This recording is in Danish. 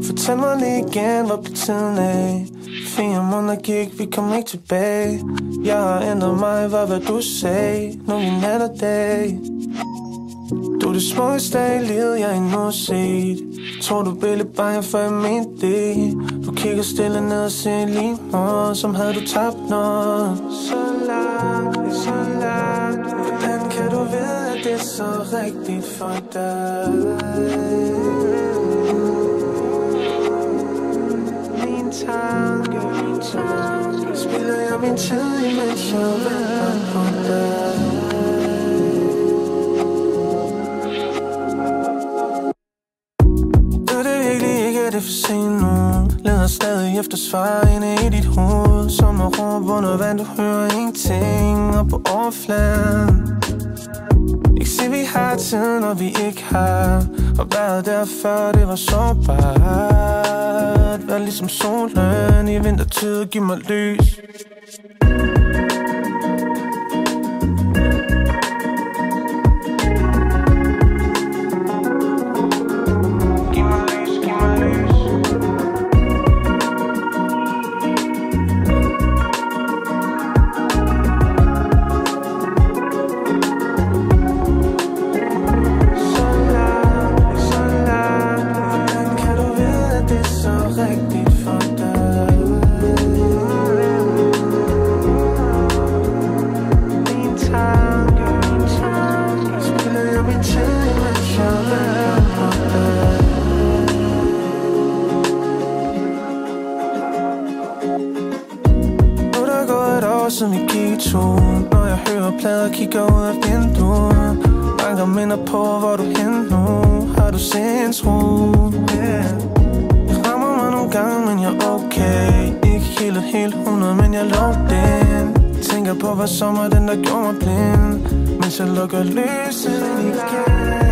Fortæl mig lige igen, hvor blev tiden af? 4 måneder gik, vi kom ikke tilbage. Jeg har ændret mig, hvad du sagde. Nu er vi nat og dag. Du er det smukkeste i livet, jeg endnu har set. Tror du blev lidt bange, for jeg mente det. Du kigger stille ned og ser lige måde, som havde du tabt noget. Så langt, så langt. Hvordan kan du vide, at det er så rigtigt for dig? Min tanke, spilder jeg min tid, imens jeg venter på dig. Det er for sent nu. Leder stadig efter svar inde i dit hoved. Som at råbe under vand, du hører ingenting. Og på overfladen ikke se, vi har tid, når vi ikke har. Og været der før, det var sårbart. Vær ligesom solen i vintertid, giv mig lys. Som vi gik i to. Når jeg hører plader, kigger ud af vinduet. Banker minder på, hvor du hen nu. Har du sindsro? Yeah. Jeg rammer mig nogle gange, men jeg er okay. Ikke helt 100, men jeg lov den. Tænker på, hvad sommer den der gjorde mig blind. Mens jeg lukker lyset igen.